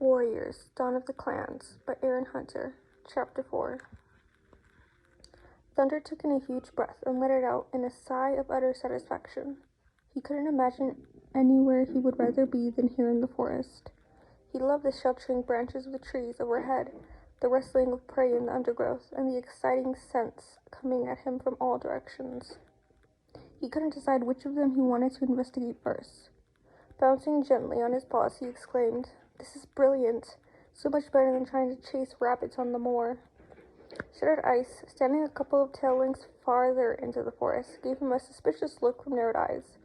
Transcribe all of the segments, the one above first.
Warriors, Dawn of the Clans by Erin Hunter. Chapter 4. Thunder took in a huge breath and let it out in a sigh of utter satisfaction. He couldn't imagine anywhere he would rather be than here in the forest. He loved the sheltering branches of the trees overhead, the rustling of prey in the undergrowth, and the exciting scents coming at him from all directions. He couldn't decide which of them he wanted to investigate first. Bouncing gently on his paws, he exclaimed, "This is brilliant! So much better than trying to chase rabbits on the moor." Shattered Ice, standing a couple of tail lengths farther into the forest, gave him a suspicious look from narrowed eyes.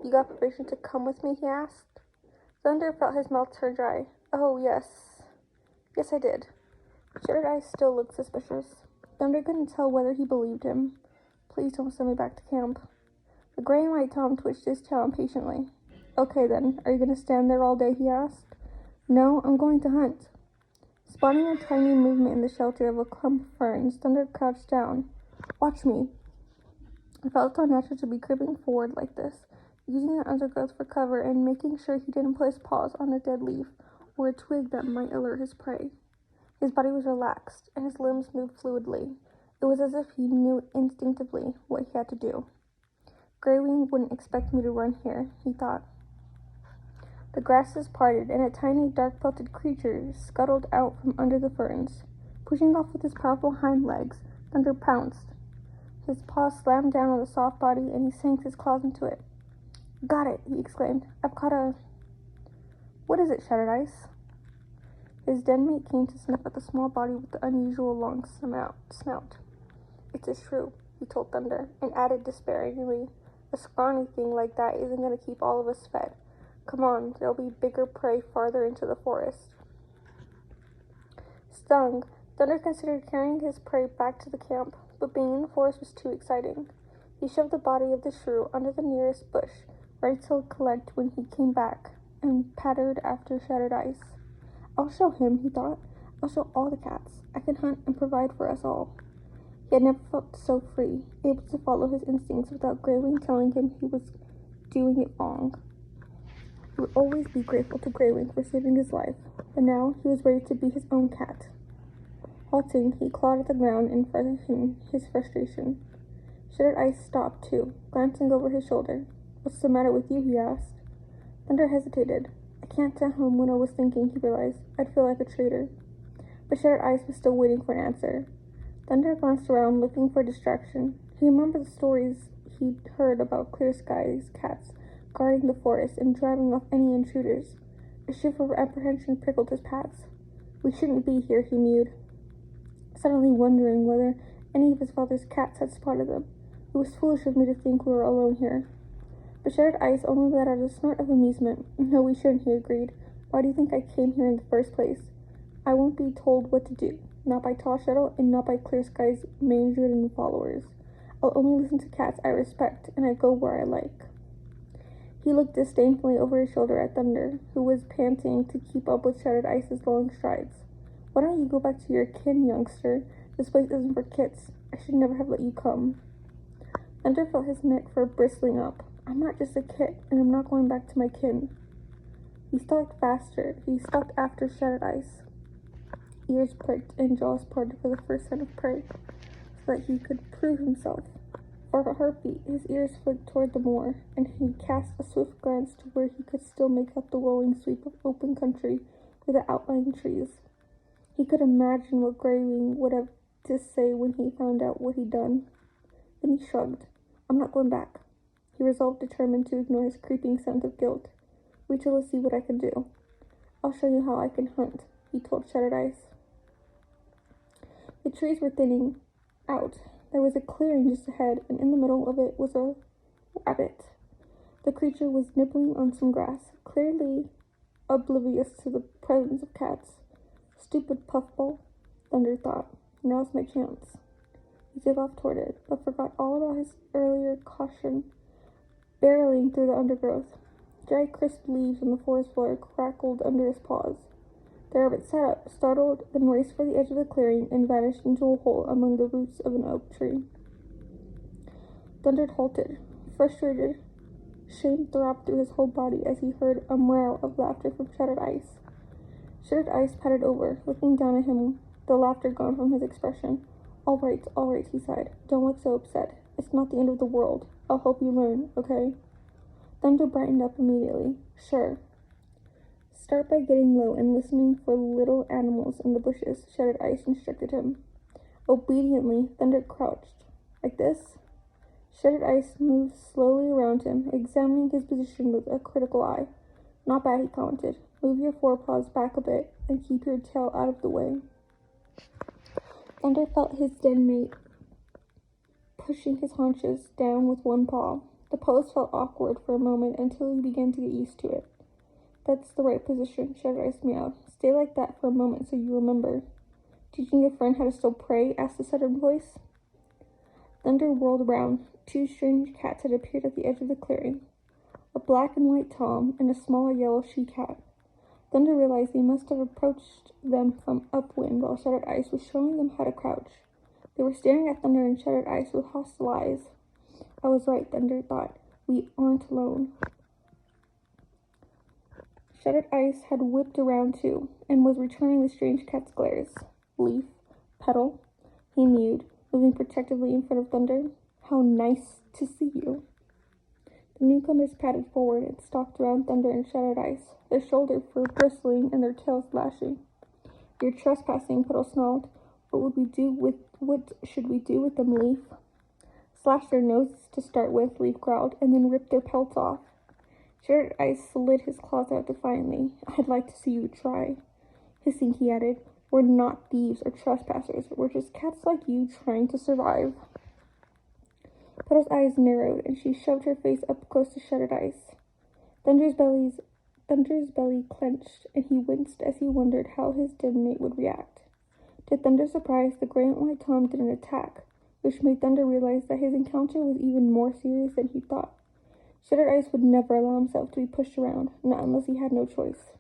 "You got permission to come with me?" he asked. Thunder felt his mouth turn dry. "Oh, yes. Yes, I did." Shattered Ice still looked suspicious. Thunder couldn't tell whether he believed him. "Please don't send me back to camp." The gray and white Tom twitched his tail impatiently. "Okay then, are you going to stand there all day?" he asked. "No, I'm going to hunt." Spotting a tiny movement in the shelter of a clump of ferns, Thunder crouched down. "Watch me." It felt so natural to be creeping forward like this, using the undergrowth for cover and making sure he didn't put his paws on a dead leaf or a twig that might alert his prey. His body was relaxed, and his limbs moved fluidly. It was as if he knew instinctively what he had to do. "Greywing wouldn't expect me to run here," he thought. The grasses parted, and a tiny, dark-pelted creature scuttled out from under the ferns. Pushing off with his powerful hind legs, Thunder pounced. His paws slammed down on the soft body, and he sank his claws into it. "Got it!" he exclaimed. "I've caught a—" "What is it, Shattered Ice?" His denmate came to sniff at the small body with the unusual long snout. "It's a shrew," he told Thunder, and added despairingly, "A scrawny thing like that isn't going to keep all of us fed. Come on, there'll be bigger prey farther into the forest." Stung, Thunder considered carrying his prey back to the camp, but being in the forest was too exciting. He shoved the body of the shrew under the nearest bush, ready to collect when he came back, and pattered after Shattered Ice. "I'll show him," he thought. "I'll show all the cats. I can hunt and provide for us all." He had never felt so free, able to follow his instincts without Greywing telling him he was doing it wrong. He would always be grateful to Greywing for saving his life, but now he was ready to be his own cat. Halting, he clawed at the ground in his frustration. Shattered Ice stopped too, glancing over his shoulder. "What's the matter with you?" he asked. Thunder hesitated. "I can't tell him what I was thinking," he realized. "I'd feel like a traitor." But Shattered Ice was still waiting for an answer. Thunder glanced around, looking for a distraction. He remembered the stories he'd heard about Clear Sky's cats guarding the forest and driving off any intruders. A shiver of apprehension prickled his pads. "We shouldn't be here," he mewed, suddenly wondering whether any of his father's cats had spotted them. "It was foolish of me to think we were alone here." But Shattered Ice only let out a snort of amusement. "No, we shouldn't," he agreed. "Why do you think I came here in the first place? I won't be told what to do, not by Tall Shadow and not by Clear Sky's mane-ridden followers. I'll only listen to cats I respect, and I go where I like." He looked disdainfully over his shoulder at Thunder, who was panting to keep up with Shattered Ice's long strides. "Why don't you go back to your kin, youngster? This place isn't for kits. I should never have let you come." Thunder felt his neck fur bristling up. "I'm not just a kit, and I'm not going back to my kin." He stalked faster. He stalked after Shattered Ice. Ears pricked and jaws parted for the first sign of prey, so that he could prove himself. For a heartbeat, his ears flicked toward the moor, and he cast a swift glance to where he could still make out the rolling sweep of open country with the outlying trees. He could imagine what Greywing would have to say when he found out what he'd done. Then he shrugged. "I'm not going back." He resolved, determined to ignore his creeping sense of guilt. "Wait till I see what I can do." "I'll show you how I can hunt," he told Shattered Ice. The trees were thinning out. There was a clearing just ahead, and in the middle of it was a rabbit. The creature was nibbling on some grass, clearly oblivious to the presence of cats. "Stupid puffball," Thunder thought. "Now's my chance." He took off toward it, but forgot all about his earlier caution, barreling through the undergrowth. Dry, crisp leaves on the forest floor crackled under his paws. The rabbit sat up, startled, then raced for the edge of the clearing and vanished into a hole among the roots of an oak tree. Thunder halted. Frustrated, shame throbbed through his whole body as he heard a meow of laughter from Shattered Ice. Shuttered Ice patted over, looking down at him, the laughter gone from his expression. All right, he sighed. Don't look so upset. It's not the end of the world. I'll help you learn, okay? Thunder brightened up immediately. Sure. Start by getting low and listening for little animals in the bushes, Shuttered Ice instructed him. Obediently, Thunder crouched. Like this? Shuttered Ice moved slowly around him, examining his position with a critical eye. Not bad, he commented. Move your forepaws back a bit and keep your tail out of the way. Thunder felt his den mate pushing his haunches down with one paw. The pose felt awkward for a moment until he began to get used to it. That's the right position, Shuttered Ice meowed. Stay like that for a moment so you remember. Teaching your friend how to still prey? Asked the stuttered voice. Thunder whirled around. Two strange cats had appeared at the edge of the clearing. A black and white tom and a smaller yellow she-cat. Thunder realized he must have approached them from upwind while Shuttered Ice was showing them how to crouch. They were staring at Thunder and Shuttered Ice with hostile eyes. I was right, Thunder thought. We aren't alone. Shuttered Ice had whipped around too, and was returning the strange cat's glares. Leaf, Petal, he mewed, moving protectively in front of Thunder. How nice to see you. The newcomers padded forward and stalked around Thunder and Shuttered Ice, their shoulders were bristling and their tails lashing. You're trespassing, Petal snarled. What should we do with them, Leaf? Slash their noses to start with, Leaf growled, and then rip their pelts off. Shuttered Ice slid his claws out defiantly. I'd like to see you try. Hissing, he added, we're not thieves or trespassers. We're just cats like you trying to survive. Petal's eyes narrowed, and she shoved her face up close to Shuttered Ice. Thunder's belly clenched, and he winced as he wondered how his den mate would react. To Thunder's surprise, the gray and white tom didn't attack, which made Thunder realize that his encounter was even more serious than he thought. Shuttered Ice would never allow himself to be pushed around, not unless he had no choice.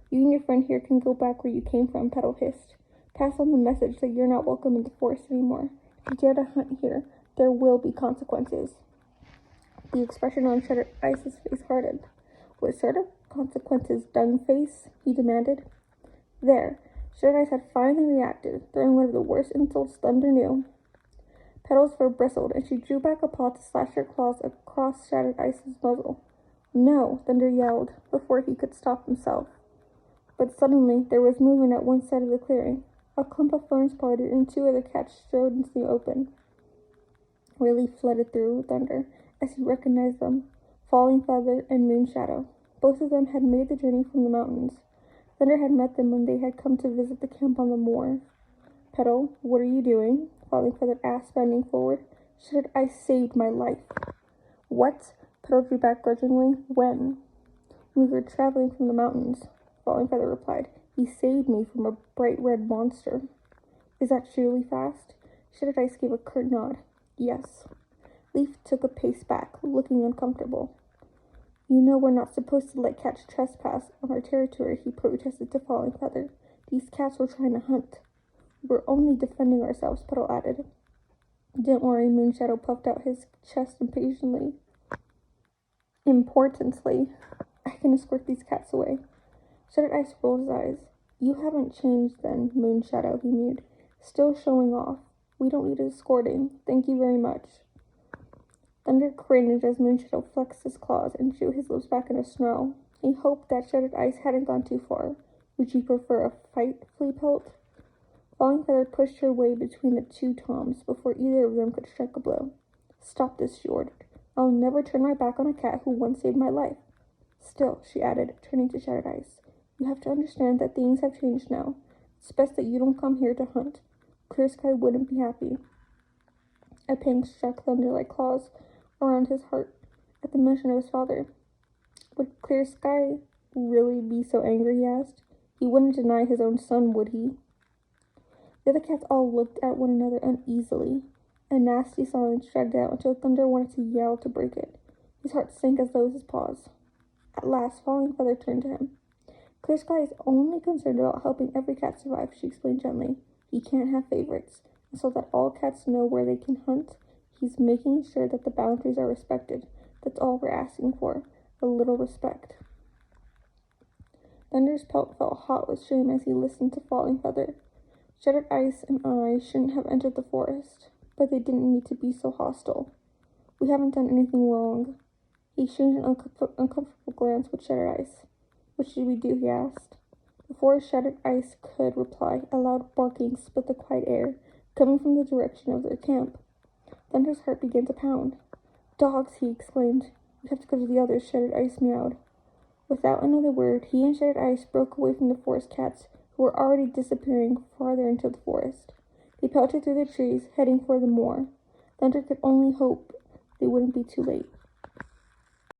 You and your friend here can go back where you came from, Petal hissed. Pass on the message that you're not welcome in the forest anymore. If you dare to hunt here, there will be consequences. The expression on Shuttered Ice's face hardened. What sort of consequences, dung face? He demanded. There. Shuttered Ice had finally reacted, throwing one of the worst insults Thunder knew. Petal's fur bristled, and she drew back a paw to slash her claws across Shuttered Ice's muzzle. No, Thunder yelled, before he could stop himself. But suddenly, there was movement at one side of the clearing. A clump of ferns parted, and two other cats strode into the open. Relief flooded through Thunder as he recognized them, Falling Feather and Moonshadow. Both of them had made the journey from the mountains. Thunder had met them when they had come to visit the camp on the moor. Petal, what are you doing? Falling Feather asked, bending forward. Shuttered Ice saved my life. What? Petal drew back grudgingly. When? We were traveling from the mountains, Falling Feather replied. He saved me from a bright red monster. Is that truly fast? Shuttered Ice gave a curt nod. Yes. Leaf took a pace back, looking uncomfortable. You know we're not supposed to let cats trespass on our territory, he protested to Falling Feather. These cats were trying to hunt. We're only defending ourselves, Petal added. Don't worry, Moonshadow puffed out his chest impatiently. Importantly, I can escort these cats away. Shuttered Ice rolled his eyes. You haven't changed then, Moonshadow, he mewed. Still showing off. We don't need escorting. Thank you very much. Thunder cringed as Moonshadow flexed his claws and drew his lips back in a snarl. He hoped that Shuttered Ice hadn't gone too far. Would you prefer a fight, Flea Pelt? Falling Feather pushed her way between the two toms before either of them could strike a blow. Stop this, she ordered. I'll never turn my back on a cat who once saved my life. Still, she added, turning to Shuttered Ice, you have to understand that things have changed now. It's best that you don't come here to hunt. Clear Sky wouldn't be happy. A pang struck Thunder like claws around his heart at the mention of his father. Would Clear Sky really be so angry, he asked. He wouldn't deny his own son, would he? The other cats all looked at one another uneasily. A nasty silence dragged out until Thunder wanted to yell to break it. His heart sank as low as his paws. At last, Falling Feather turned to him. Clear Sky is only concerned about helping every cat survive, she explained gently. He can't have favorites, and so that all cats know where they can hunt, he's making sure that the boundaries are respected. That's all we're asking for, a little respect. Thunder's pelt felt hot with shame as he listened to Falling Feather. Shattered Ice and I shouldn't have entered the forest, but they didn't need to be so hostile. We haven't done anything wrong. He exchanged an uncomfortable glance with Shattered Ice. What should we do? He asked. Before Shattered Ice could reply, a loud barking split the quiet air, coming from the direction of their camp. Thunder's heart began to pound. Dogs, he exclaimed. We have to go to the others, Shattered Ice meowed. Without another word, he and Shattered Ice broke away from the forest cats, who were already disappearing farther into the forest. They pelted through the trees, heading for the moor. Thunder could only hope they wouldn't be too late.